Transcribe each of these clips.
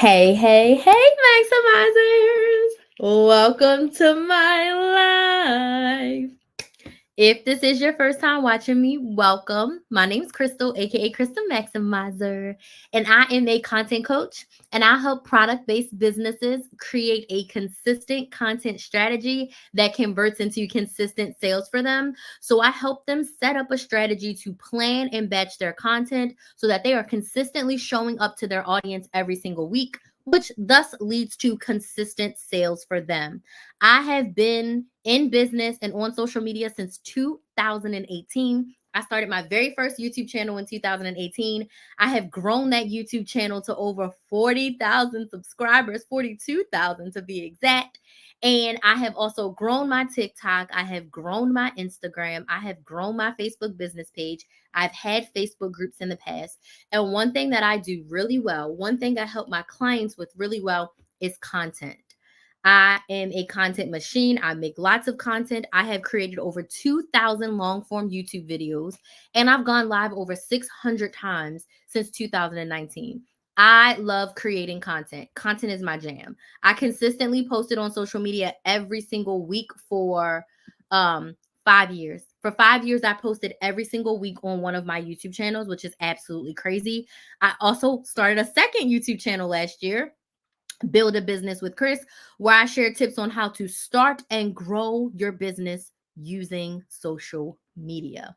Hey, hey, hey, Maximizers! Welcome to my life. If this is your first time watching me, welcome. My name is Crystal, aka Crystal Maximizer, and I am a content coach. And I help product based businesses create a consistent content strategy that converts into consistent sales for them. So I help them set up a strategy to plan and batch their content so that they are consistently showing up to their audience every single week, which thus leads to consistent sales for them. I have been in business and on social media since 2018. I started my very first YouTube channel in 2018. I have grown that YouTube channel to over 40,000 subscribers, 42,000 to be exact. And I have also grown my TikTok. I have grown my Instagram. I have grown my Facebook business page. I've had Facebook groups in the past. And one thing that I do really well, one thing I help my clients with really well is content. I am a content machine. I make lots of content. I have created over 2,000 long form YouTube videos, and I've gone live over 600 times since 2019. I love creating content. Content is my jam. I consistently posted on social media every single week for 5 years. For 5 years, I posted every single week on one of my YouTube channels, which is absolutely crazy. I also started a second YouTube channel last year, Build a Business with Chris, where I share tips on how to start and grow your business using social media.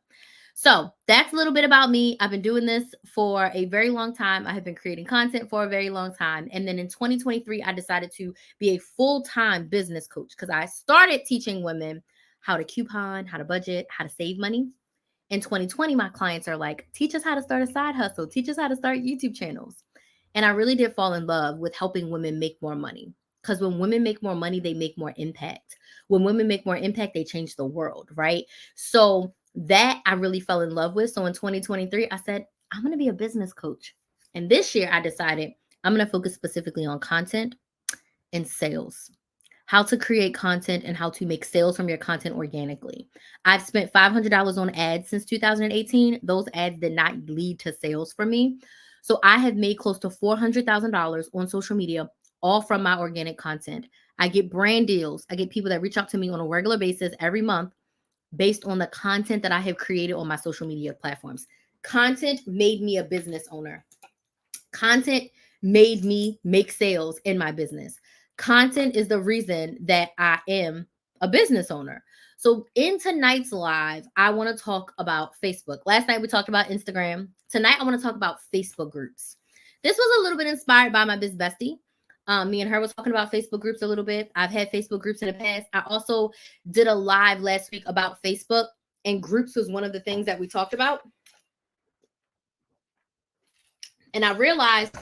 So that's a little bit about me. I've been doing this for a very long time. I have been creating content for a very long time. And then in 2023, I decided to be a full-time business coach because I started teaching women how to coupon, how to budget, how to save money. In 2020, my clients are like, teach us how to start a side hustle, teach us how to start YouTube channels. And I really did fall in love with helping women make more money. Because when women make more money, they make more impact. When women make more impact, they change the world, right? So that I really fell in love with. So in 2023, I said, I'm going to be a business coach. And this year, I decided I'm going to focus specifically on content and sales, how to create content and how to make sales from your content organically. I've spent $500 on ads since 2018. Those ads did not lead to sales for me. So I have made close to $400,000 on social media, all from my organic content. I get brand deals. I get people that reach out to me on a regular basis every month based on the content that I have created on my social media platforms. Content made me a business owner. Content made me make sales in my business. Content is the reason that I am a business owner. So, in tonight's live, I want to talk about Facebook. Last night we talked about Instagram. Tonight, I want to talk about Facebook groups. This was a little bit inspired by my biz bestie. Me and her was talking about Facebook groups a little bit. I've had Facebook groups in the past. I also did a live last week about Facebook, and groups was one of the things that we talked about. And I realized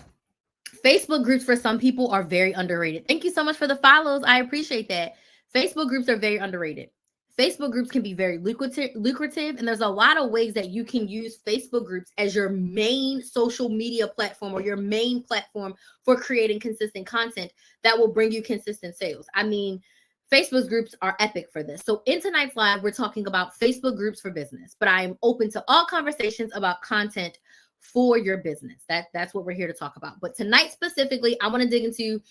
Facebook groups for some people are very underrated. Thank you so much for the follows. I appreciate that. Facebook groups are very underrated. Facebook groups can be very lucrative, and there's a lot of ways that you can use Facebook groups as your main social media platform or your main platform for creating consistent content that will bring you consistent sales. I mean, Facebook groups are epic for this. So in tonight's live, we're talking about Facebook groups for business, but I am open to all conversations about content for your business. That's what we're here to talk about. But tonight specifically, I want to dig into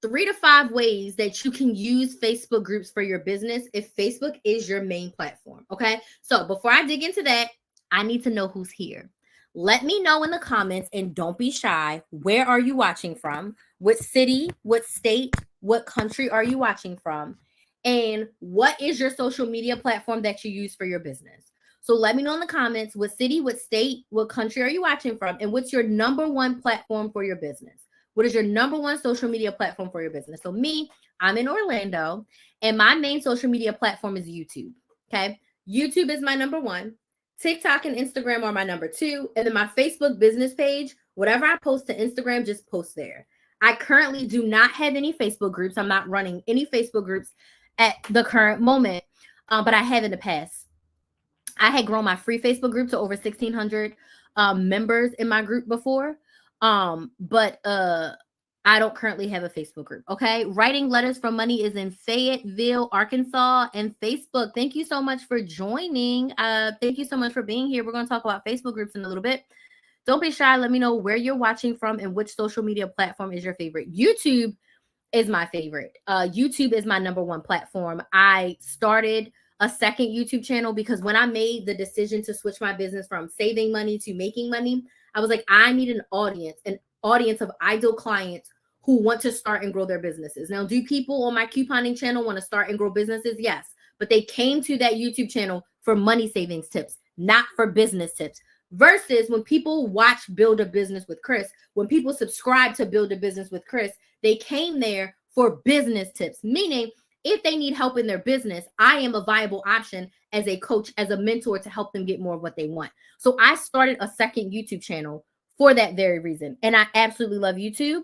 3 to 5 ways that you can use Facebook groups for your business if Facebook is your main platform. Okay. So before I dig into that, I need to know who's here. Let me know in the comments, and don't be shy. Where are you watching from? What city, what state, what country are you watching from? And what is your social media platform that you use for your business? So let me know in the comments what city, what state, what country are you watching from, and what's your number one platform for your business? What is your number one social media platform for your business? So me, I'm in Orlando, and my main social media platform is YouTube. Okay. YouTube is my number one. TikTok and Instagram are my number two. And then my Facebook business page, whatever I post to Instagram, just post there. I currently do not have any Facebook groups. I'm not running any Facebook groups at the current moment, but I have in the past. I had grown my free Facebook group to over 1,600 members in my group before. But I don't currently have a Facebook group. Okay. Writing Letters for Money is in Fayetteville, Arkansas, and Facebook. Thank you so much for joining. Thank you so much for being here. We're going to talk about Facebook groups in a little bit. Don't be shy. Let me know where you're watching from and which social media platform is your favorite. YouTube is my favorite. YouTube is my number one platform. I started a second YouTube channel because when I made the decision to switch my business from saving money to making money, I was like, I need an audience of ideal clients who want to start and grow their businesses. Now, do people on my couponing channel want to start and grow businesses? Yes, but they came to that YouTube channel for money savings tips, not for business tips. Versus when people watch Build a Business with Chris, when people subscribe to Build a Business with Chris, they came there for business tips, meaning if they need help in their business, I am a viable option as a coach, as a mentor to help them get more of what they want. So I started a second YouTube channel for that very reason. And I absolutely love YouTube.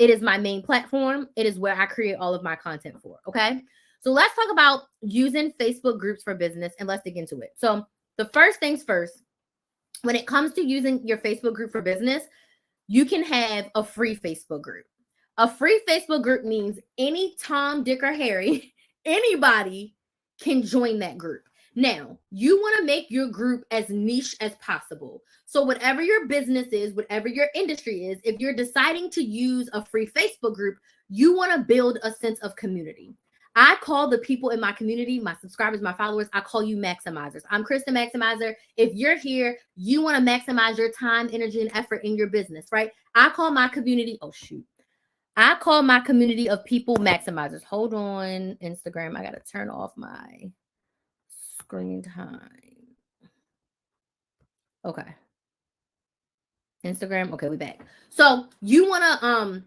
It is my main platform. It is where I create all of my content for. Okay. So let's talk about using Facebook groups for business and let's dig into it. So the first things first, when it comes to using your Facebook group for business, you can have a free Facebook group. A free Facebook group means any Tom, Dick, or Harry, anybody can join that group. Now, you want to make your group as niche as possible. So whatever your business is, whatever your industry is, if you're deciding to use a free Facebook group, you want to build a sense of community. I call the people in my community, my subscribers, my followers, I call you maximizers. I'm Krista Maximizer. If you're here, you want to maximize your time, energy, and effort in your business, right? I call my community, I call my community of people maximizers. Hold on, Instagram. I got to turn off my screen time. Okay. Instagram. Okay, we back. So you want to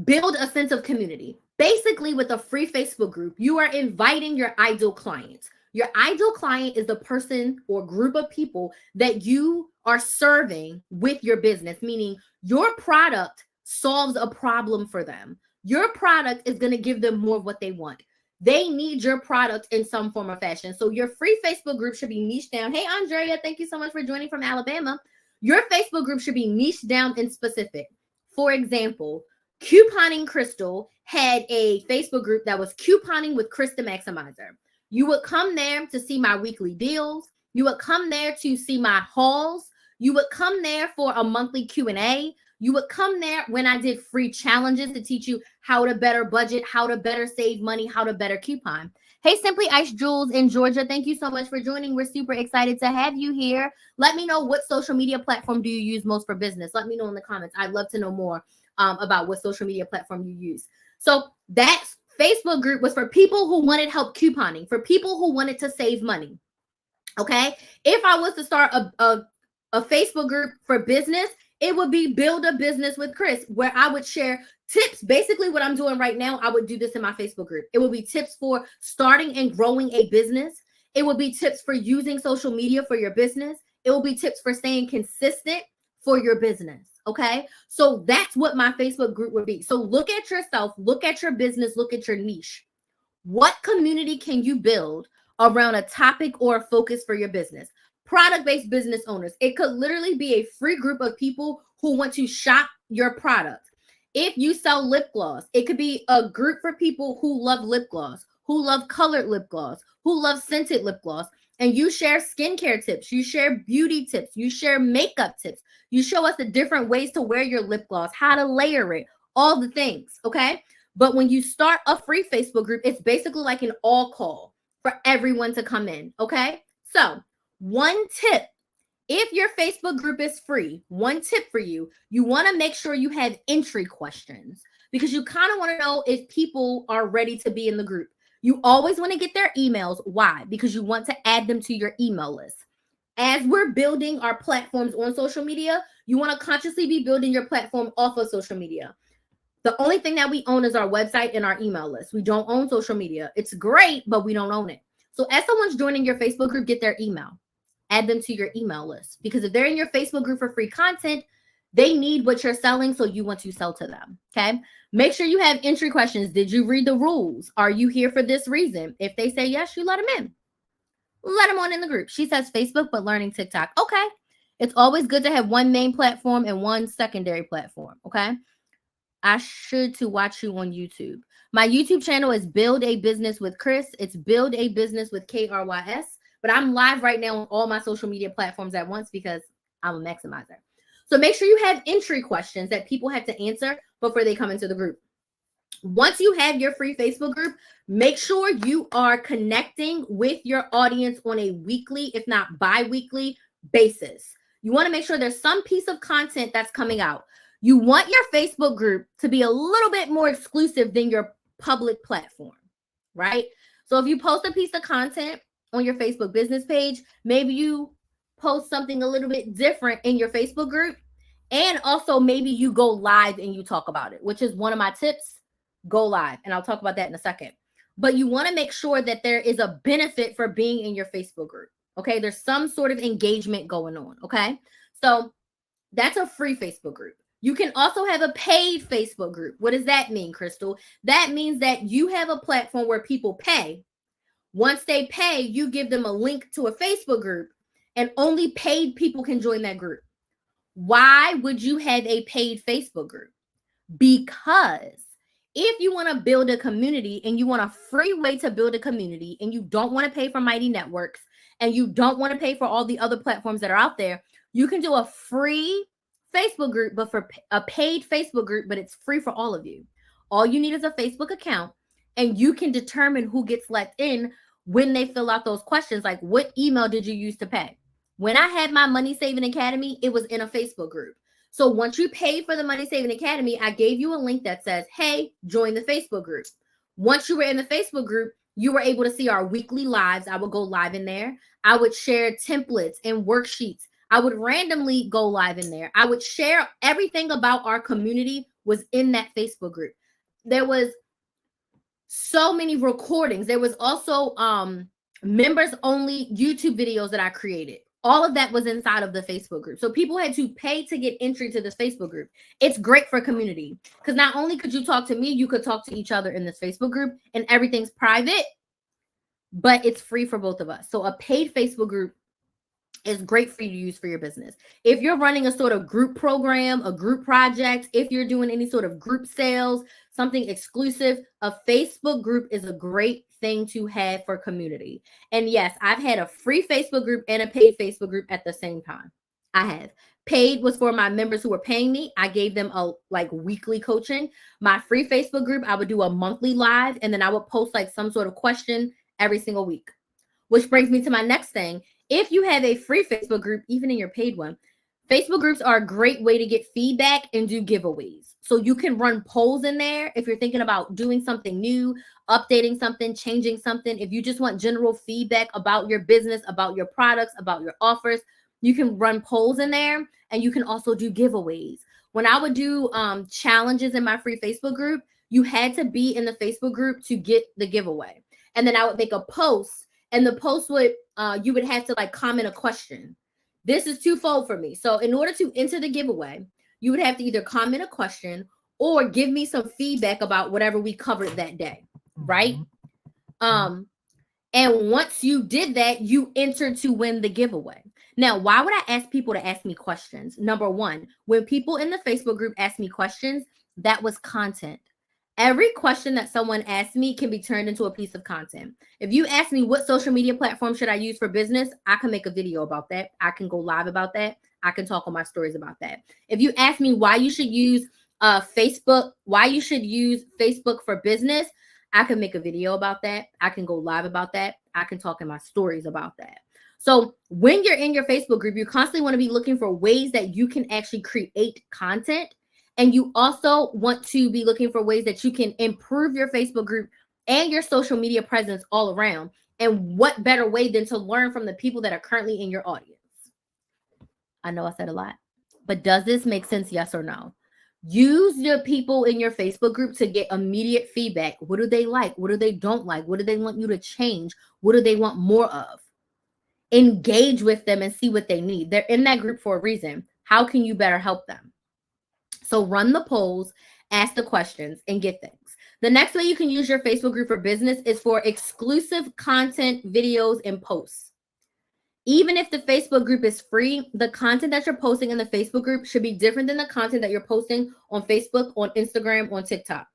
build a sense of community. Basically, with a free Facebook group, you are inviting your ideal clients. Your ideal client is the person or group of people that you are serving with your business, meaning your product solves a problem for them. Your product is going to give them more of what they want. They need your product in some form or fashion. So your free Facebook group should be niched down. Hey, Andrea, thank you so much for joining from Alabama. Your Facebook group should be niched down and specific. For example, Couponing Crystal had a Facebook group that was couponing with Krista Maximizer. You would come there to see my weekly deals. You would come there to see my hauls. You would come there for a monthly Q&A. You would come there when I did free challenges to teach you how to better budget, how to better save money, how to better coupon. Hey, Simply Ice Jules in Georgia, thank you so much for joining. We're super excited to have you here. Let me know, what social media platform do you use most for business? Let me know in the comments. I'd love to know more about what social media platform you use. So that Facebook group was for people who wanted help couponing, for people who wanted to save money. Okay. If I was to start a Facebook group for business, it would be Build a Business with Chris, where I would share tips. Basically what I'm doing right now, I would do this in my Facebook group. It would be tips for starting and growing a business. It would be tips for using social media for your business. It will be tips for staying consistent for your business. Okay. So that's what my Facebook group would be. So look at yourself, look at your business, look at your niche. What community can you build around a topic or a focus for your business? Product-based business owners. It could literally be a free group of people who want to shop your product. If you sell lip gloss, it could be a group for people who love lip gloss, who love colored lip gloss, who love scented lip gloss. And you share skincare tips, you share beauty tips, you share makeup tips. You show us the different ways to wear your lip gloss, how to layer it, all the things, okay? But when you start a free Facebook group, it's basically like an all call for everyone to come in, okay? So one tip, if your Facebook group is free, one tip for you, you want to make sure you have entry questions because you kind of want to know if people are ready to be in the group. You always want to get their emails. Why? Because you want to add them to your email list. As we're building our platforms on social media, you want to consciously be building your platform off of social media. The only thing that we own is our website and our email list. We don't own social media. It's great, but we don't own it. So as someone's joining your Facebook group, get their email. Add them to your email list. Because if they're in your Facebook group for free content, they need what you're selling, so you want to sell to them, okay? Make sure you have entry questions. Did you read the rules? Are you here for this reason? If they say yes, you let them in. Let them on in the group. She says Facebook, but learning TikTok. Okay. It's always good to have one main platform and one secondary platform, okay? I should to watch you on YouTube. My YouTube channel is Build a Business with Chris. It's Build a Business with KRYS. But I'm live right now on all my social media platforms at once because I'm a maximizer. So make sure you have entry questions that people have to answer before they come into the group. Once you have your free Facebook group, make sure you are connecting with your audience on a weekly, if not bi-weekly basis. You want to make sure there's some piece of content that's coming out. You want your Facebook group to be a little bit more exclusive than your public platform, right? So if you post a piece of content on your Facebook business page, maybe you post something a little bit different in your Facebook group. And also maybe you go live and you talk about it, which is one of my tips. Go live. And I'll talk about that in a second. But you want to make sure that there is a benefit for being in your Facebook group. Okay. There's some sort of engagement going on. Okay. So that's a free Facebook group. You can also have a paid Facebook group. What does that mean, Crystal? That means that you have a platform where people pay. Once they pay, you give them a link to a Facebook group, and only paid people can join that group. Why would you have a paid Facebook group? Because if you want to build a community and you want a free way to build a community and you don't want to pay for Mighty Networks and you don't want to pay for all the other platforms that are out there, you can do a free Facebook group, but for a paid Facebook group, but it's free for all of you. All you need is a Facebook account, and you can determine who gets let in when they fill out those questions, like what email did you use to pay? When I had my Money Saving Academy, it was in a Facebook group. So once you pay for the Money Saving Academy, I gave you a link that says, hey, join the Facebook group. Once you were in the Facebook group, you were able to see our weekly lives. I would go live in there. I would share templates and worksheets. I would randomly go live in there. I would share everything about our community was in that Facebook group. There was so many recordings. There was also members only YouTube videos that I created. All of that was inside of the Facebook group. So people had to pay to get entry to this Facebook group. It's great for community because not only could you talk to me, you could talk to each other in this Facebook group, and everything's private, but it's free for both of us. So a paid Facebook group is great for you to use for your business. If you're running a sort of group program, a group project, if you're doing any sort of group sales, something exclusive, a Facebook group is a great thing to have for community. And yes, I've had a free Facebook group and a paid Facebook group at the same time. I have. Paid was for my members who were paying me. I gave them a weekly coaching. My free Facebook group, I would do a monthly live, and then I would post some sort of question every single week. Which brings me to my next thing. If you have a free Facebook group, even in your paid one, Facebook groups are a great way to get feedback and do giveaways. So you can run polls in there if you're thinking about doing something new, updating something, changing something. If you just want general feedback about your business, about your products, about your offers, you can run polls in there, and you can also do giveaways. When I would do challenges in my free Facebook group, you had to be in the Facebook group to get the giveaway. And then I would make a post, and the post would, you would have to comment a question. This is twofold for me. So in order to enter the giveaway, you would have to either comment a question or give me some feedback about whatever we covered that day, right? And once you did that, you entered to win the giveaway. Now, why would I ask people to ask me questions? Number one, when people in the Facebook group ask me questions, that was content. Every question that someone asks me can be turned into a piece of content. If you ask me what social media platform should I use for business, I can make a video about that. I can go live about that. I can talk on my stories about that. If you ask me why you should use Facebook, why you should use Facebook for business, I can make a video about that. I can go live about that. I can talk in my stories about that. So when you're in your Facebook group, you constantly want to be looking for ways that you can actually create content. And you also want to be looking for ways that you can improve your Facebook group and your social media presence all around. And what better way than to learn from the people that are currently in your audience? I know I said a lot, but does this make sense? Yes or no? Use the people in your Facebook group to get immediate feedback. What do they like? What do they don't like? What do they want you to change? What do they want more of? Engage with them and see what they need. They're in that group for a reason. How can you better help them? So run the polls, ask the questions, and get things. The next way you can use your Facebook group for business is for exclusive content, videos, and posts. Even if the Facebook group is free, the content that you're posting in the Facebook group should be different than the content that you're posting on Facebook, on Instagram, on TikTok.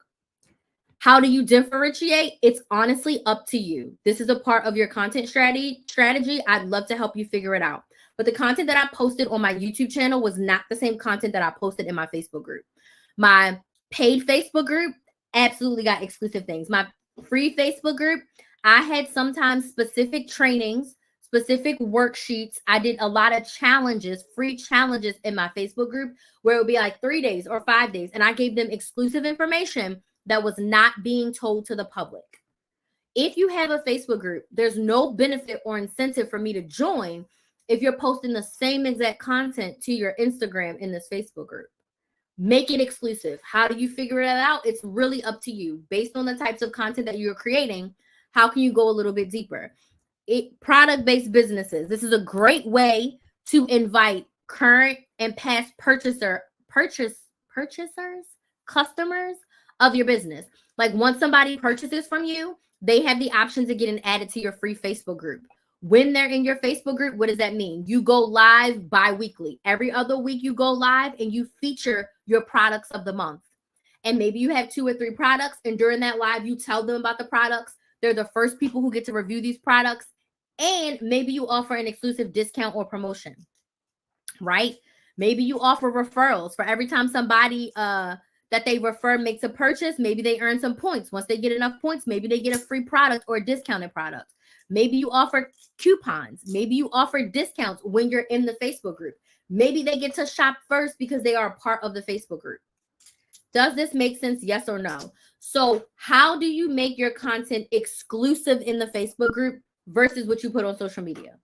How do you differentiate? It's honestly up to you. This is a part of your content strategy. I'd love to help you figure it out. but the content that I posted on my YouTube channel was not the same content that I posted in my Facebook group. My paid Facebook group absolutely got exclusive things. My free Facebook group, I had sometimes specific trainings, specific worksheets. I did a lot of challenges, free challenges in my Facebook group where it would be like 3 days or 5 days. And I gave them exclusive information that was not being told to the public. If you have a Facebook group, there's no benefit or incentive for me to join if you're posting the same exact content to your Instagram in this Facebook group. Make it exclusive. How do you figure that out? It's really up to you. Based on the types of content that you're creating, how can you go a little bit deeper? Product-based businesses. This is a great way to invite current and past customers of your business. Like once somebody purchases from you, they have the option to get added to your free Facebook group. When they're in your Facebook group, what does that mean? You go live bi-weekly. Every other week you go live and you feature your products of the month. And maybe you have 2 or 3 products, and during that live, you tell them about the products. They're the first people who get to review these products. And maybe you offer an exclusive discount or promotion, right? Maybe you offer referrals for every time somebody that they refer makes a purchase. Maybe they earn some points. Once they get enough points, maybe they get a free product or a discounted product. Maybe you offer coupons. Maybe you offer discounts when you're in the Facebook group. Maybe they get to shop first because they are a part of the Facebook group. Does this make sense? Yes or no? So how do you make your content exclusive in the Facebook group versus what you put on social media?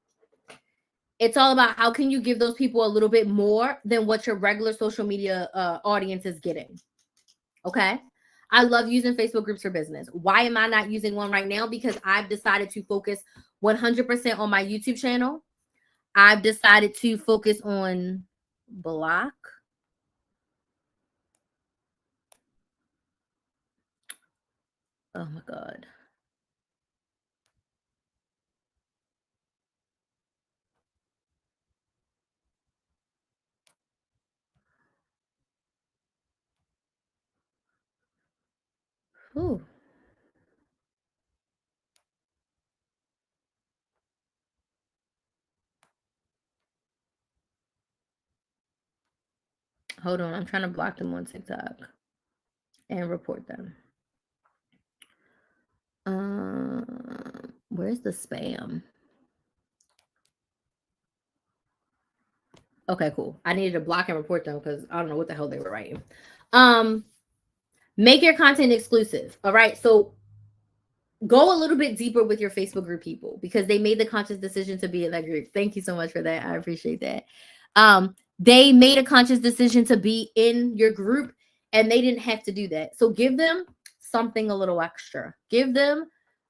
It's all about how can you give those people a little bit more than what your regular social media audience is getting. Okay. I love using Facebook groups for business. Why am I not using one right now? Because I've decided to focus 100% on my YouTube channel. I've decided to focus on block. Oh my God. Ooh. Hold on. I'm trying to block them on TikTok and report them. Where's the spam? Okay, cool. I needed to block and report them because I don't know what the hell they were writing. Make your content exclusive. All right. So go a little bit deeper with your Facebook group people because they made the conscious decision to be in that group. Thank you so much for that. I appreciate that. They made a conscious decision to be in your group and they didn't have to do that. So give them something a little extra. Give them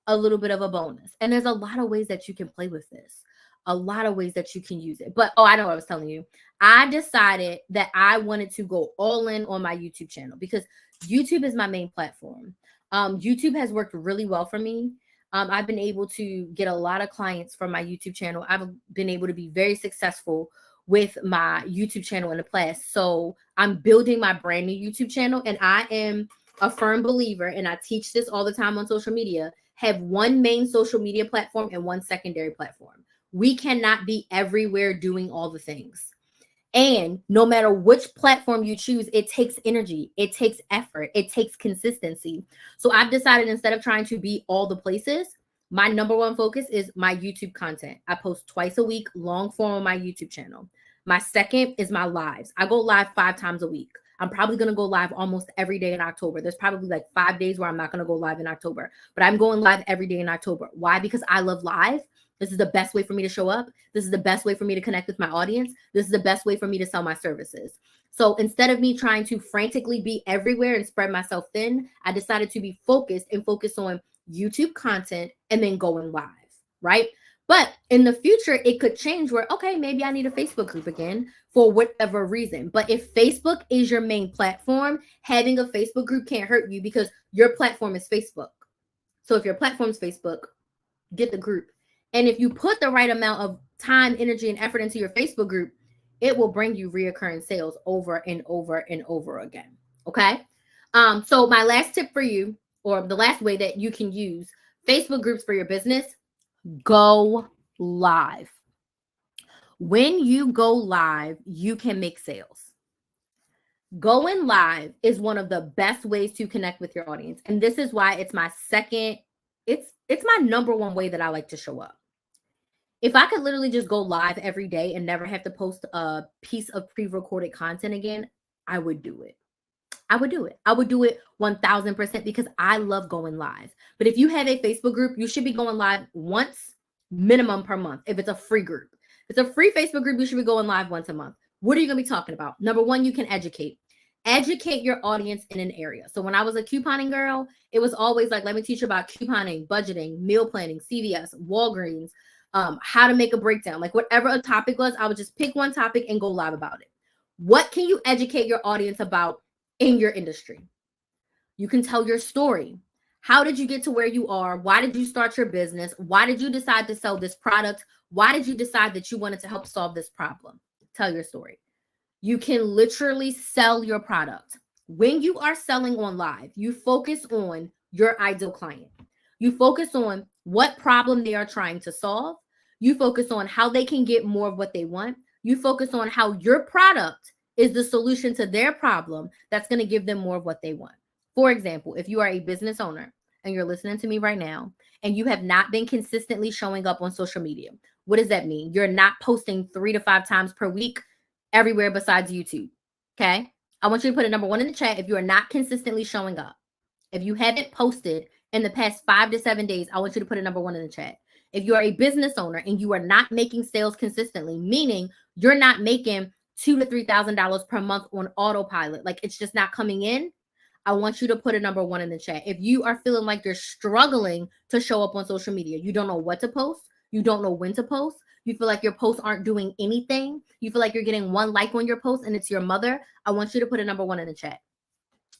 a little bit of a bonus. And there's a lot of ways that you can play with this. A lot of ways that you can use it. But, I know what I was telling you. I decided that I wanted to go all in on my YouTube channel because YouTube is my main platform. YouTube has worked really well for me. I've been able to get a lot of clients from my YouTube channel. I've been able to be very successful with my YouTube channel in the past. So I'm building my brand new YouTube channel, and I am a firm believer, and I teach this all the time on social media, have one main social media platform and one secondary platform. We cannot be everywhere doing all the things. And no matter which platform you choose, it takes energy, it takes effort, it takes consistency. So I've decided instead of trying to be all the places, my number one focus is my YouTube content. I post twice a week, long form on my YouTube channel. My second is my lives. I go live 5 times a week. I'm probably going to go live almost every day in October. There's probably like 5 days where I'm not going to go live in October, but I'm going live every day in October. Why? Because I love live. This is the best way for me to show up. This is the best way for me to connect with my audience. This is the best way for me to sell my services. So instead of me trying to frantically be everywhere and spread myself thin, I decided to be focused and focus on YouTube content and then going live, right? But in the future, it could change where, okay, maybe I need a Facebook group again for whatever reason. But if Facebook is your main platform, having a Facebook group can't hurt you because your platform is Facebook. So if your platform is Facebook, get the group. And if you put the right amount of time, energy, and effort into your Facebook group, it will bring you reoccurring sales over and over and over again. Okay. So my last tip for you, or the last way that you can use Facebook groups for your business, go live. When you go live, you can make sales. Going live is one of the best ways to connect with your audience. And this is why it's my it's my number one way that I like to show up. If I could literally just go live every day and never have to post a piece of pre-recorded content again, I would do it. I would do it. I would do it 1000% because I love going live. But if you have a Facebook group, you should be going live once minimum per month. If it's a free group, if it's a free Facebook group, you should be going live once a month. What are you going to be talking about? Number one, you can educate your audience in an area. So when I was a couponing girl, it was always like, let me teach you about couponing, budgeting, meal planning, CVS, Walgreens, how to make a breakdown. Like whatever a topic was, I would just pick one topic and go live about it. What can you educate your audience about in your industry? You can tell your story. How did you get to where you are? Why did you start your business? Why did you decide to sell this product? Why did you decide that you wanted to help solve this problem? Tell your story. You can literally sell your product. When you are selling on live, you focus on your ideal client. You focus on what problem they are trying to solve. You focus on how they can get more of what they want. You focus on how your product is the solution to their problem that's going to give them more of what they want. For example, if you are a business owner and you're listening to me right now and you have not been consistently showing up on social media, what does that mean? You're not posting 3 to 5 times per week everywhere besides YouTube. Okay. I want you to put a number 1 in the chat if you are not consistently showing up. If you haven't posted in the past 5 to 7 days, I want you to put a number 1 in the chat. If you are a business owner and you are not making sales consistently, meaning you're not making $2,000 to $3,000 per month on autopilot, like it's just not coming in, I want you to put a number 1 in the chat. If you are feeling like you're struggling to show up on social media, you don't know what to post, you don't know when to post, you feel like your posts aren't doing anything, you feel like you're getting 1 like on your post and it's your mother, I want you to put a number 1 in the chat.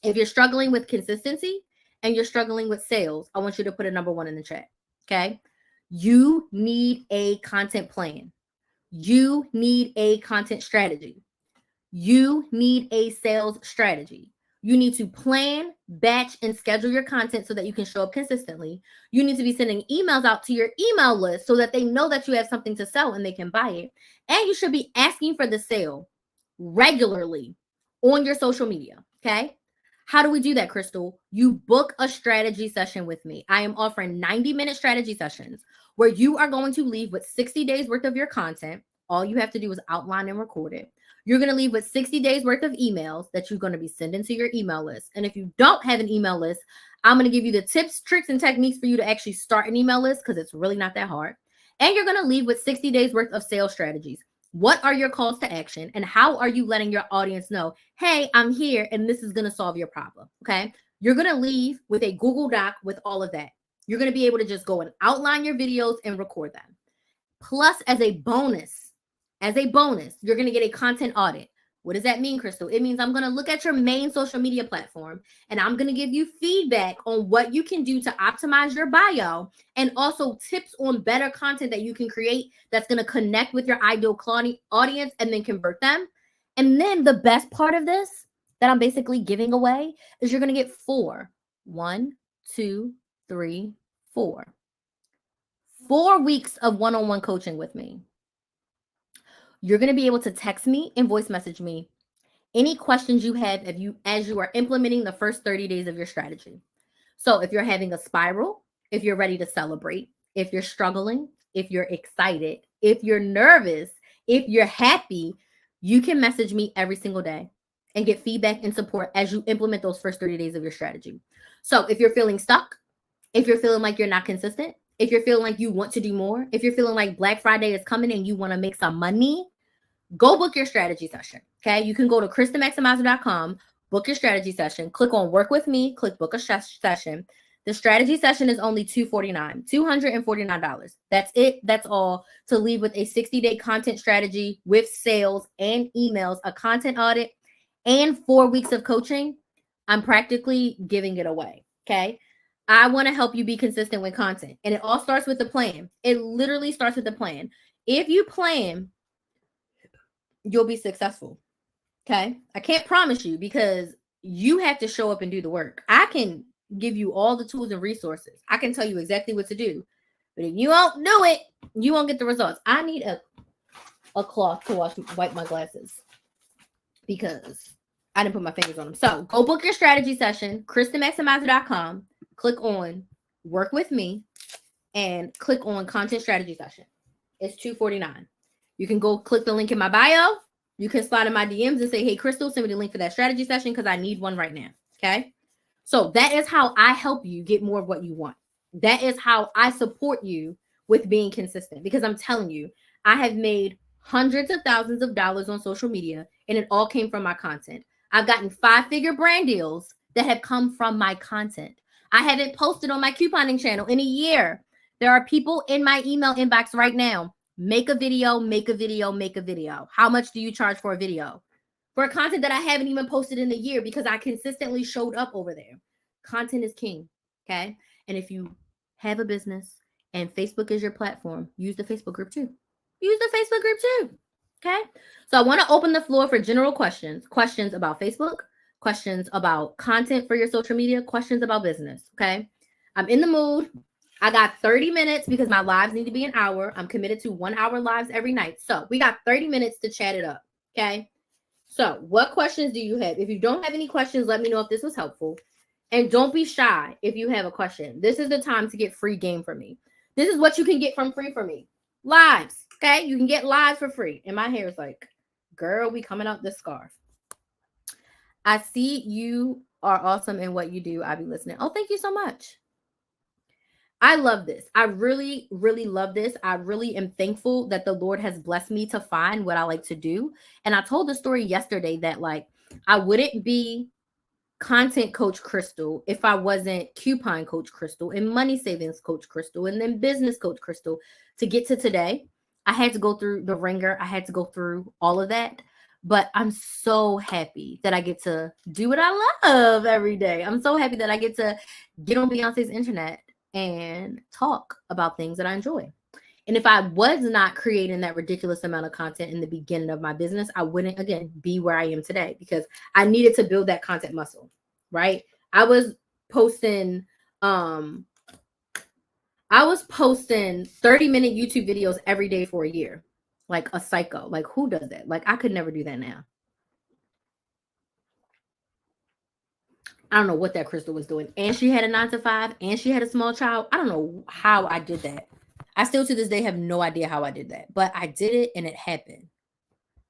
If you're struggling with consistency and you're struggling with sales, I want you to put a number 1 in the chat. Okay. You need a content plan. You need a content strategy. You need a sales strategy. You need to plan, batch, and schedule your content so that you can show up consistently. You need to be sending emails out to your email list so that they know that you have something to sell and they can buy it. And you should be asking for the sale regularly on your social media. Okay. How do we do that, Crystal? You book a strategy session with me. I am offering 90-minute strategy sessions where you are going to leave with 60 days worth of your content. All you have to do is outline and record it. You're going to leave with 60 days worth of emails that you're going to be sending to your email list. And if you don't have an email list, I'm going to give you the tips, tricks, and techniques for you to actually start an email list because it's really not that hard. And you're going to leave with 60 days worth of sales strategies. What are your calls to action and how are you letting your audience know, hey, I'm here and this is going to solve your problem? Okay. You're going to leave with a Google Doc with all of that. You're going to be able to just go and outline your videos and record them. Plus, as a bonus, you're going to get a content audit. What does that mean, Crystal? It means I'm going to look at your main social media platform and I'm going to give you feedback on what you can do to optimize your bio and also tips on better content that you can create that's going to connect with your ideal audience and then convert them. And then the best part of this that I'm basically giving away is you're going to get 4 weeks of one-on-one coaching with me. You're going to be able to text me and voice message me any questions you have as you are implementing the first 30 days of your strategy. So if you're having a spiral, if you're ready to celebrate, if you're struggling, if you're excited, if you're nervous, if you're happy, you can message me every single day and get feedback and support as you implement those first 30 days of your strategy. So if you're feeling stuck, if you're feeling like you're not consistent, if you're feeling like you want to do more, if you're feeling like Black Friday is coming and you want to make some money, go book your strategy session. Okay. You can go to KristaMaximizer.com, book your strategy session, click on work with me, click book a session. The strategy session is only $249. That's it. That's all to leave with a 60-day content strategy with sales and emails, a content audit, and 4 weeks of coaching. I'm practically giving it away. Okay. I want to help you be consistent with content. And it all starts with the plan. It literally starts with the plan. If you plan, you'll be successful. Okay. I can't promise you because you have to show up and do the work. I can give you all the tools and resources. I can tell you exactly what to do. But if you don't do it, you won't get the results. I need a a cloth to wipe my glasses because I didn't put my fingers on them. So go book your strategy session, KristenMaximizer.com. Click on work with me and click on content strategy session. It's $249. You can go click the link in my bio. You can slide in my DMs and say, hey, Crystal, send me the link for that strategy session because I need one right now. Okay. So that is how I help you get more of what you want. That is how I support you with being consistent, because I'm telling you, I have made hundreds of thousands of dollars on social media, and it all came from my content. I've gotten 5-figure brand deals that have come from my content. I haven't posted on my couponing channel in a year. There are people in my email inbox right now. Make a video, make a video, make a video. How much do you charge for a video? For content that I haven't even posted in a year because I consistently showed up over there. Content is king, okay? And if you have a business and Facebook is your platform, use the Facebook group too. Use the Facebook group too, okay? So I want to open the floor for general questions. Questions about Facebook, questions about content for your social media, questions about business, okay? I'm in the mood. I got 30 minutes because my lives need to be an hour. I'm committed to 1 hour lives every night. So we got 30 minutes to chat it up, okay? So what questions do you have? If you don't have any questions, let me know if this was helpful. And don't be shy if you have a question. This is the time to get free game from me. This is what you can get from free from me. Lives, okay? You can get lives for free. And my hair is like, girl, we coming up this scarf. I see you are awesome in what you do. I'll be listening. Oh, thank you so much. I love this. I really, really love this. I really am thankful that the Lord has blessed me to find what I like to do. And I told the story yesterday that like I wouldn't be content coach Crystal if I wasn't coupon coach Crystal and money savings coach Crystal and then business coach Crystal. To get to today, I had to go through the ringer. I had to go through all of that. But I'm so happy that I get to do what I love every day. I'm so happy that I get to get on Beyonce's internet and talk about things that I enjoy. And if I was not creating that ridiculous amount of content in the beginning of my business, I wouldn't, again, be where I am today because I needed to build that content muscle, right? I was posting 30-minute YouTube videos every day for a year, like a psycho. Like, who does that? Like, I could never do that now. I don't know what that Crystal was doing. And she had a 9-to-5 and she had a small child. I don't know how I did that. I still to this day have no idea how I did that, but I did it and it happened.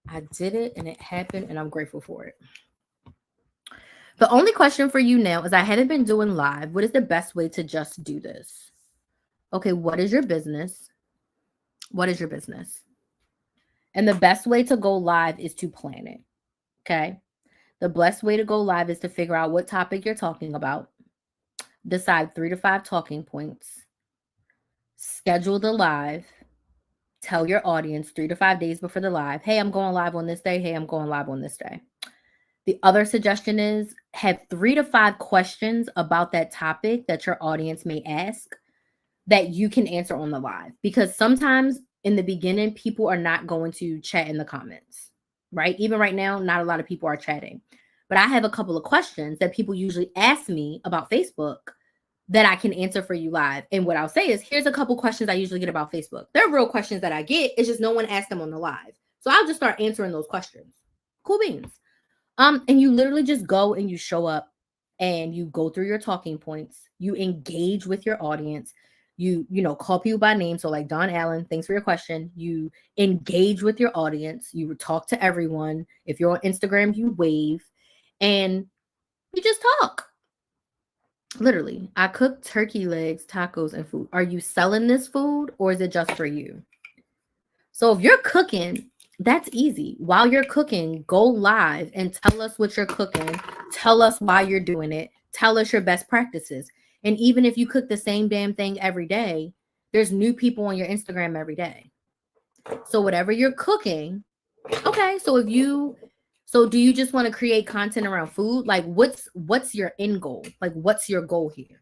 I did it and it happened and I'm grateful for it. The only question for you now is I haven't been doing live. What is the best way to just do this? Okay, what is your business? What is your business? And the best way to go live is to plan it, okay? The best way to go live is to figure out what topic you're talking about, decide 3 to 5 talking points, schedule the live, tell your audience 3 to 5 days before the live, hey, I'm going live on this day. Hey, I'm going live on this day. The other suggestion is have 3 to 5 questions about that topic that your audience may ask that you can answer on the live. Because sometimes in the beginning, people are not going to chat in the comments, right? Even right now, not a lot of people are chatting. But I have a couple of questions that people usually ask me about Facebook that I can answer for you live. And what I'll say is, here's a couple questions I usually get about Facebook. They're real questions that I get. It's just no one asked them on the live. So I'll just start answering those questions. Cool beans. And you literally just go and you show up and you go through your talking points. You engage with your audience. You call people by name. So like Don Allen, thanks for your question. You engage with your audience. You talk to everyone. If you're on Instagram, you wave and you just talk. Literally, I cook turkey legs, tacos, and food. Are you selling this food or is it just for you? So if you're cooking, that's easy. While you're cooking, go live and tell us what you're cooking. Tell us why you're doing it. Tell us your best practices. And even if you cook the same damn thing every day, there's new people on your Instagram every day. So whatever you're cooking, okay. So do you just want to create content around food? Like what's your end goal? Like what's your goal here?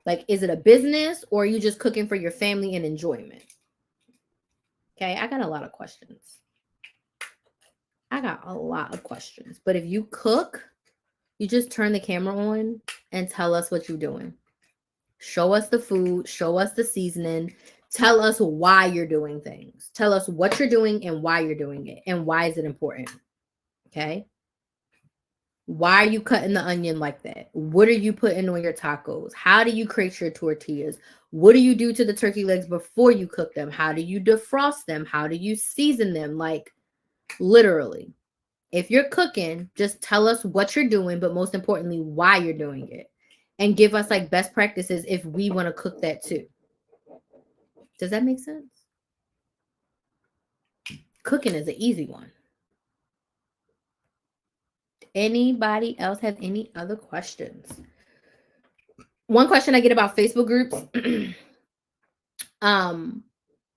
Like, is it a business or are you just cooking for your family and enjoyment? Okay, I got a lot of questions. But if you cook, you just turn the camera on and tell us what you're doing. Show us the food, show us the seasoning, Tell us why you're doing things. Tell us what you're doing and why you're doing it. And why is it important? Okay. Why are you cutting the onion like that? What are you putting on your tacos? How do you create your tortillas? What do you do to the turkey legs before you cook them? How do you defrost them? How do you season them? Like, literally. If you're cooking, just tell us what you're doing, but most importantly, why you're doing it. And give us like best practices if we want to cook that too. Does that make sense? Cooking is an easy one. Anybody else have any other questions? One question I get about Facebook groups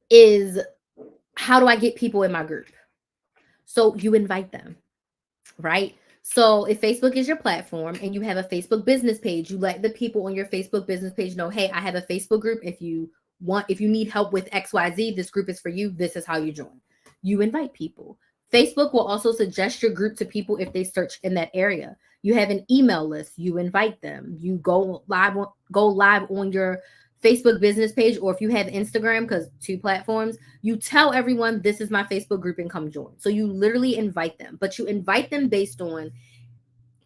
is how do I get people in my group? So you invite them, right? So if Facebook is your platform and you have a Facebook business page, you let the people on your Facebook business page know, hey, I have a Facebook group. If you need help with XYZ, this group is for you. This is how you join. You invite people. Facebook will also suggest your group to people if they search in that area. You have an email list. You invite them. You go live on your Facebook business page, or if you have Instagram, because 2 platforms, you tell everyone this is my Facebook group and come join. So you literally invite them, but you invite them based on,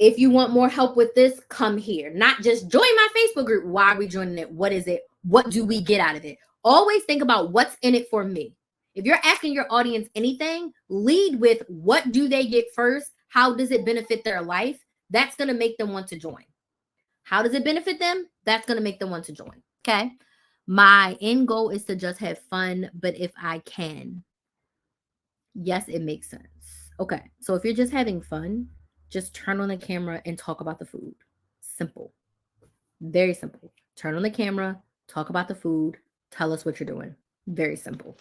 if you want more help with this, come here. Not just join my Facebook group. Why are we joining it? What is it? What do we get out of it? Always think about what's in it for me. If you're asking your audience anything, lead with what do they get first? How does it benefit their life? That's going to make them want to join. How does it benefit them? That's going to make them want to join. Okay. My end goal is to just have fun, but if I can, yes, it makes sense. Okay. So if you're just having fun, just turn on the camera and talk about the food. Simple. Very simple. Turn on the camera, talk about the food, tell us what you're doing. Very simple.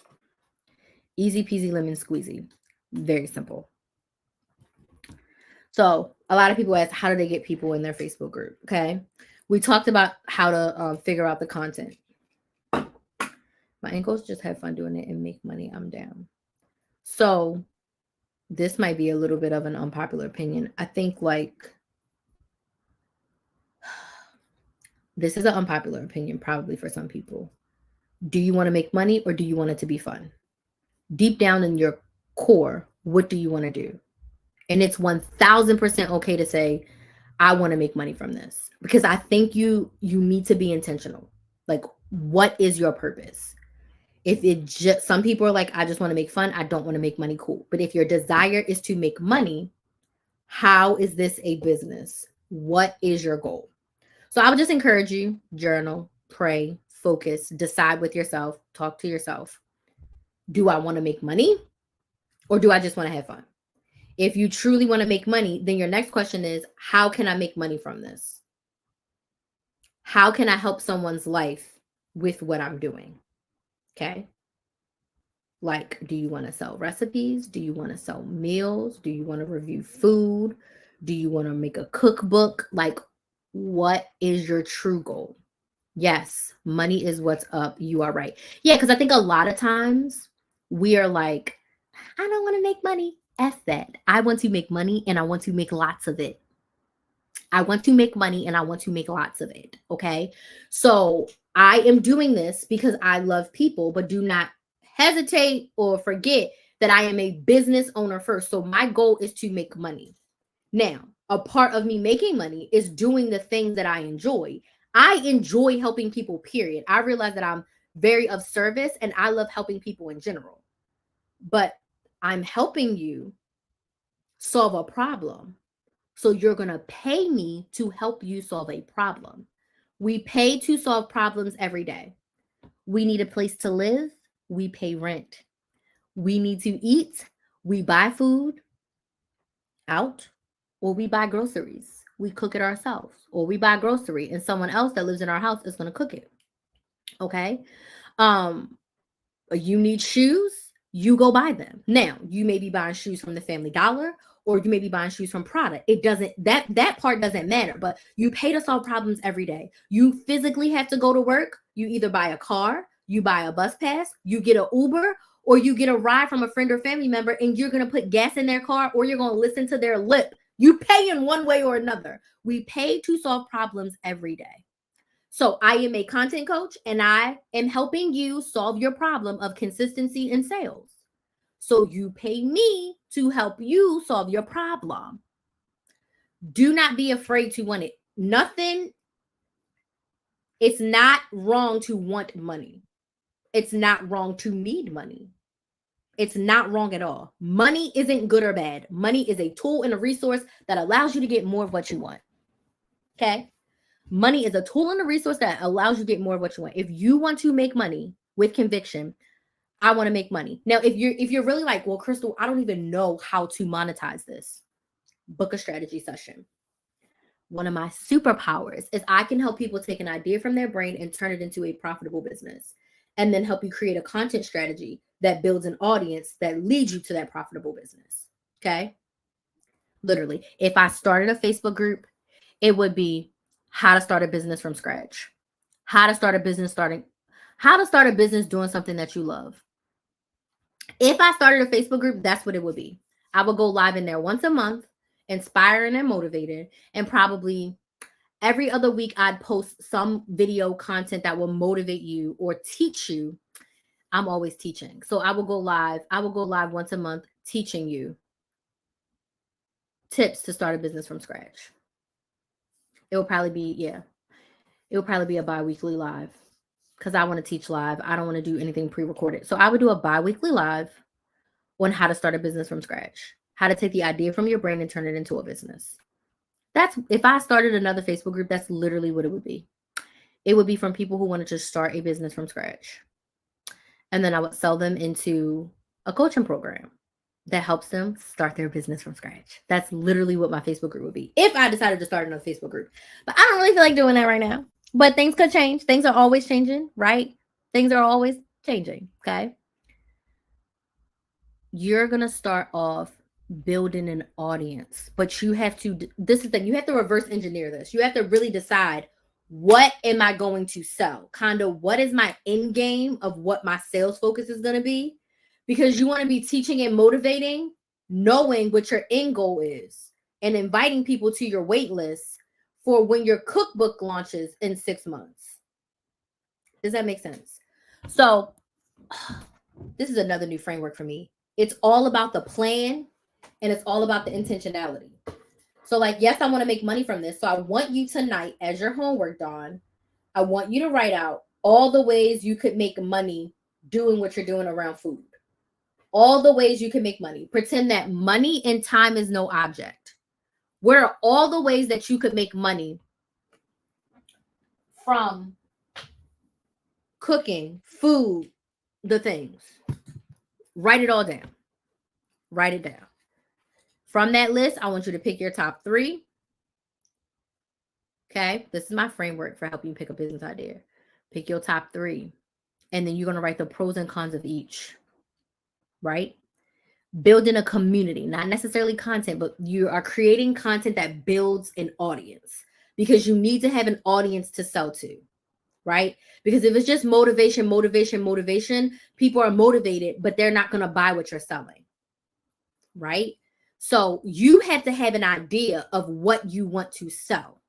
Easy peasy lemon squeezy. Very simple. So a lot of people ask, how do they get people in their Facebook group? Okay. We talked about how to figure out the content. My ankles just have fun doing it and make money. I'm down. So this might be a little bit of an unpopular opinion. I think this is an unpopular opinion probably for some people. Do you want to make money or do you want it to be fun? Deep down in your core, what do you want to do? And it's 1000% okay to say, I want to make money from this, because I think you need to be intentional. Like, what is your purpose? If it just, some people are like, I just want to make fun. I don't want to make money. Cool. But if your desire is to make money, how is this a business? What is your goal? So I would just encourage you, journal, pray, focus, decide with yourself, talk to yourself. Do I want to make money or do I just want to have fun? If you truly want to make money, then your next question is, how can I make money from this? How can I help someone's life with what I'm doing? Okay. Like, do you want to sell recipes? Do you want to sell meals? Do you want to review food? Do you want to make a cookbook? Like, what is your true goal? Yes, money is what's up. You are right. Yeah, because I think a lot of times we are like, I don't want to make money. F that. I want to make money and I want to make lots of it. I want to make money and I want to make lots of it. Okay. So I am doing this because I love people, but do not hesitate or forget that I am a business owner first. So my goal is to make money. Now, a part of me making money is doing the things that I enjoy. I enjoy helping people, period. I realize that I'm very of service and I love helping people in general. But I'm helping you solve a problem. So you're going to pay me to help you solve a problem. We pay to solve problems every day. We need a place to live. We pay rent. We need to eat. We buy food out, or we buy groceries. We cook it ourselves, or we buy grocery and someone else that lives in our house is going to cook it. Okay. You need shoes. You go buy them. Now, you may be buying shoes from the Family Dollar, or you may be buying shoes from Prada. It doesn't, that part doesn't matter, but you pay to solve problems every day. You physically have to go to work. You either buy a car, you buy a bus pass, you get an Uber, or you get a ride from a friend or family member and you're going to put gas in their car, or you're going to listen to their lip. You pay in one way or another. We pay to solve problems every day. So I am a content coach and I am helping you solve your problem of consistency in sales. So you pay me to help you solve your problem. Do not be afraid to want it. Nothing, it's not wrong to want money. It's not wrong to need money. It's not wrong at all. Money isn't good or bad. Money is a tool and a resource that allows you to get more of what you want. Okay? Money is a tool and a resource that allows you to get more of what you want. If you want to make money with conviction, I want to make money. Now, if you're really like, well, Crystal, I don't even know how to monetize this, book a strategy session. One of my superpowers is I can help people take an idea from their brain and turn it into a profitable business, and then help you create a content strategy that builds an audience that leads you to that profitable business. Okay? Literally, if I started a Facebook group, it would be how to start a business from scratch, how to start a business doing something that you love. If I started a Facebook group, that's what it would be. I would go live in there once a month, inspiring and motivated, and probably every other week I'd post some video content that will motivate you or teach you. I'm always teaching. So I will go live once a month teaching you tips to start a business from scratch. It will probably be a bi-weekly live because I want to teach live. I don't want to do anything pre-recorded. So I would do a bi-weekly live on how to start a business from scratch, how to take the idea from your brain and turn it into a business. That's, if I started another Facebook group, that's literally what it would be. It would be from people who wanted to start a business from scratch. And then I would sell them into a coaching program that helps them start their business from scratch. That's literally what my Facebook group would be if I decided to start another Facebook group. But I don't really feel like doing that right now. But things could change. Things are always changing, right? Things are always changing, okay? You're going to start off building an audience, but you have to, this is the thing, you have to reverse engineer this. You have to really decide, what am I going to sell? Kind of what is my end game of what my sales focus is going to be? Because you want to be teaching and motivating, knowing what your end goal is, and inviting people to your wait list for when your cookbook launches in 6 months. Does that make sense? So this is another new framework for me. It's all about the plan and it's all about the intentionality. So like, yes, I want to make money from this. So I want you tonight, as your homework, Dawn, I want you to write out all the ways you could make money doing what you're doing around food. All the ways you can make money. Pretend that money and time is no object. Where are all the ways that you could make money from cooking, food, the things? Write it all down. Write it down. From that list, I want you to pick your top 3. Okay, this is my framework for helping you pick a business idea. Pick your top 3. And then you're going to write the pros and cons of each. Right? Building a community, not necessarily content, but you are creating content that builds an audience, because you need to have an audience to sell to. Right? Because if it's just motivation, people are motivated, but they're not going to buy what you're selling. Right? So you have to have an idea of what you want to sell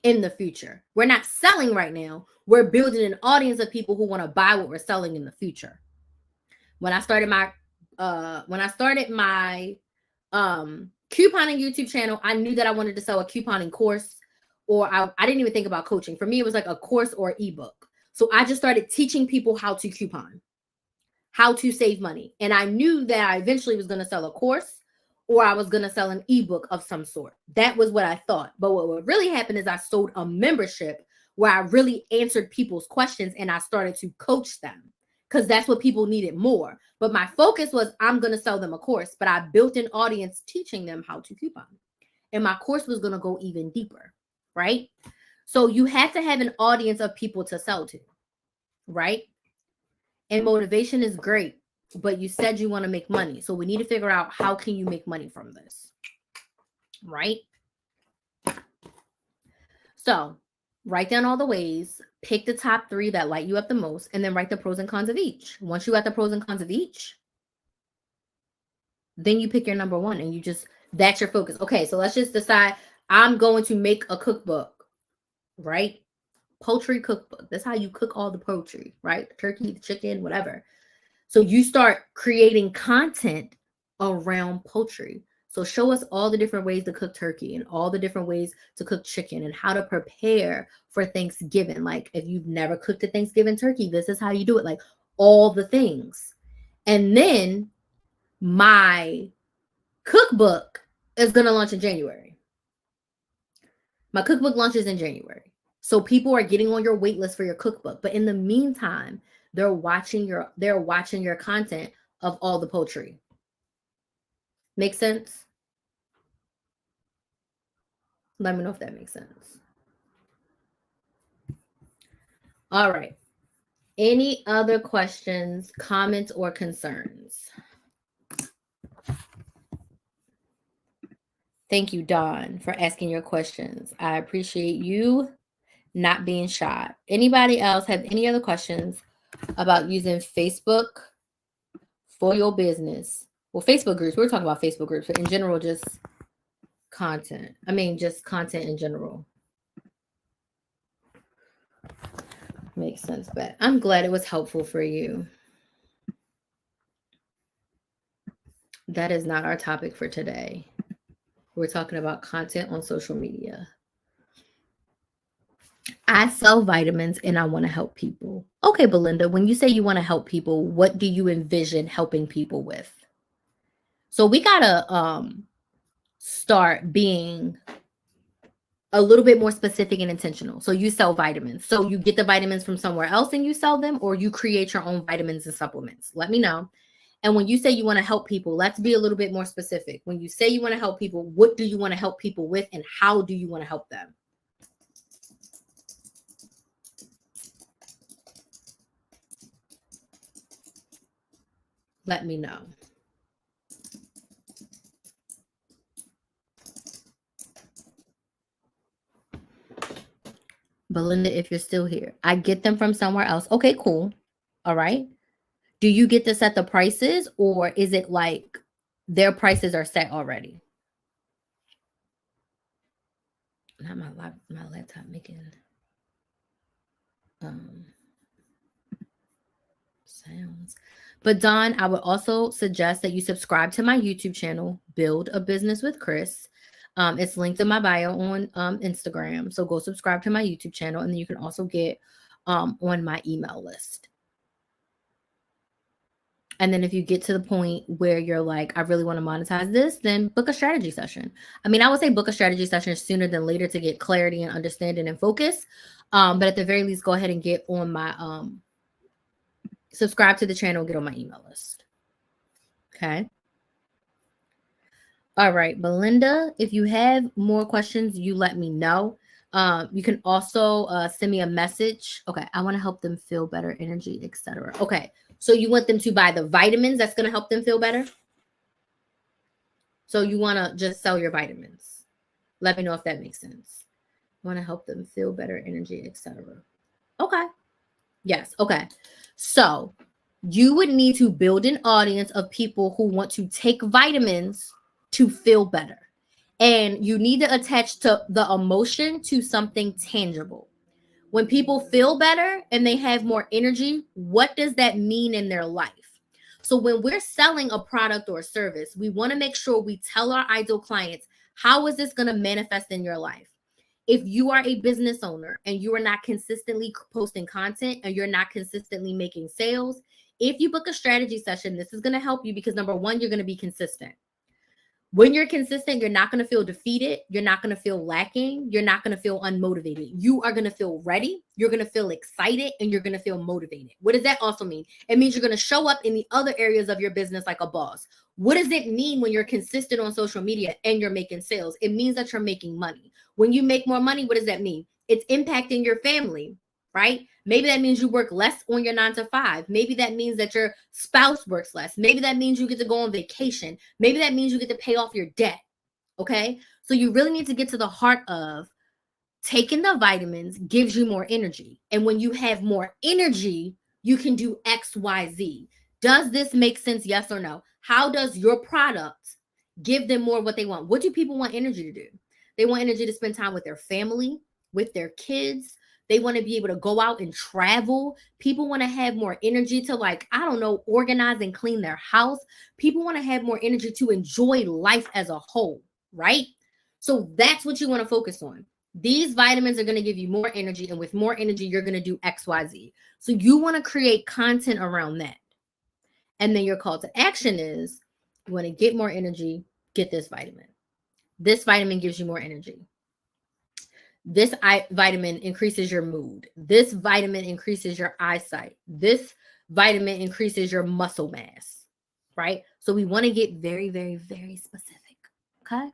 in the future. We're not selling right now. We're building an audience of people who want to buy what we're selling in the future. When I started my couponing YouTube channel, I knew that I wanted to sell a couponing course, or I didn't even think about coaching. For me, it was like a course or ebook. So I just started teaching people how to coupon, how to save money. And I knew that I eventually was going to sell a course, or I was going to sell an ebook of some sort. That was what I thought. But what really happened is I sold a membership where I really answered people's questions and I started to coach them, because that's what people needed more. But my focus was, I'm going to sell them a course, but I built an audience teaching them how to coupon. And my course was going to go even deeper, right? So you have to have an audience of people to sell to, right? And motivation is great, but you said you want to make money. So we need to figure out, how can you make money from this, right? So write down all the ways, pick the top 3 that light you up the most, and then write the pros and cons of each. Once you got the pros and cons of each, then you pick your number 1 and that's your focus. Okay, so let's just decide, I'm going to make a cookbook, right? poultry cookbook. That's how you cook all the poultry, right? The turkey, the chicken, whatever. So you start creating content around poultry. So show us all the different ways to cook turkey and all the different ways to cook chicken and how to prepare for Thanksgiving. Like if you've never cooked a Thanksgiving turkey, this is how you do it. Like all the things. And then my cookbook is going to launch in January. My cookbook launches in January. So people are getting on your wait list for your cookbook. But in the meantime, they're watching your content of all the poultry. Make sense? Let me know if that makes sense. All right. Any other questions, comments, or concerns? Thank you, Dawn, for asking your questions. I appreciate you not being shy. Anybody else have any other questions about using Facebook for your business? Well, Facebook groups, we're talking about Facebook groups, but in general, just content. I mean, just content in general. Makes sense, but I'm glad it was helpful for you. That is not our topic for today. We're talking about content on social media. I sell vitamins and I want to help people. Okay, Belinda, when you say you want to help people, what do you envision helping people with? So we got to start being a little bit more specific and intentional. So you sell vitamins. So you get the vitamins from somewhere else and you sell them, or you create your own vitamins and supplements. Let me know. And when you say you want to help people, let's be a little bit more specific. When you say you want to help people, what do you want to help people with and how do you want to help them? Let me know. Belinda, if you're still here, I get them from somewhere else. Okay, cool. All right. Do you get to set the prices, or is it like their prices are set already? Not my laptop making sounds. But Dawn, I would also suggest that you subscribe to my YouTube channel, Build a Business with Chris. It's linked in my bio on Instagram. So go subscribe to my YouTube channel, and then you can also get on my email list. And then if you get to the point where you're like, I really want to monetize this, then book a strategy session. I mean, I would say book a strategy session sooner than later to get clarity and understanding and focus. But at the very least, go ahead and get on my subscribe to the channel, get on my email list. Okay. All right, Belinda, if you have more questions, you let me know. You can also send me a message. Okay, I want to help them feel better, energy, etc. Okay, so you want them to buy the vitamins that's going to help them feel better? So you want to just sell your vitamins. Let me know if that makes sense. Want to help them feel better, energy, etc. Okay. Yes. Okay. So you would need to build an audience of people who want to take vitamins to feel better. And you need to attach to the emotion to something tangible. When people feel better and they have more energy, what does that mean in their life? So when we're selling a product or a service, we want to make sure we tell our ideal clients, how is this going to manifest in your life? If you are a business owner and you are not consistently posting content and you're not consistently making sales, if you book a strategy session, this is going to help you because number one, you're going to be consistent. When you're consistent, you're not going to feel defeated. You're not going to feel lacking. You're not going to feel unmotivated. You are going to feel ready. You're going to feel excited and you're going to feel motivated. What does that also mean? It means you're going to show up in the other areas of your business like a boss. What does it mean when you're consistent on social media and you're making sales? It means that you're making money. When you make more money, what does that mean? It's impacting your family, right? Maybe that means you work less on your 9 to 5. Maybe that means that your spouse works less. Maybe that means you get to go on vacation. Maybe that means you get to pay off your debt. Okay. So you really need to get to the heart of taking the vitamins gives you more energy. And when you have more energy, you can do X, Y, Z. Does this make sense? Yes or no? How does your product give them more of what they want? What do people want energy to do? They want energy to spend time with their family, with their kids. They want to be able to go out and travel. People want to have more energy to, like, I don't know, organize and clean their house. People want to have more energy to enjoy life as a whole, right? So that's what you want to focus on. These vitamins are going to give you more energy, and with more energy, you're going to do XYZ. So you want to create content around that. And then your call to action is, you want to get more energy, get this vitamin. This vitamin gives you more energy. This vitamin increases your mood. This vitamin increases your eyesight. This vitamin increases your muscle mass, right? So we want to get very, very, very specific, okay?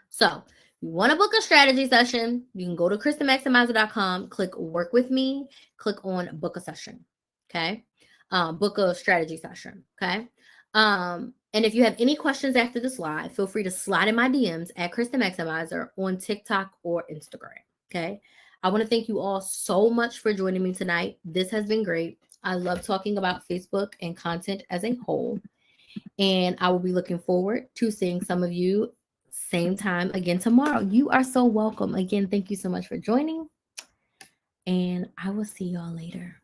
So if you want to book a strategy session, you can go to KristenMaximizer.com, click work with me, click on book a session, okay? Book a strategy session, okay? And if you have any questions after this live, feel free to slide in my DMs at Kristen Maximizer on TikTok or Instagram, okay? I want to thank you all so much for joining me tonight. This has been great. I love talking about Facebook and content as a whole. And I will be looking forward to seeing some of you same time again tomorrow. You are so welcome. Again, thank you so much for joining. And I will see y'all later.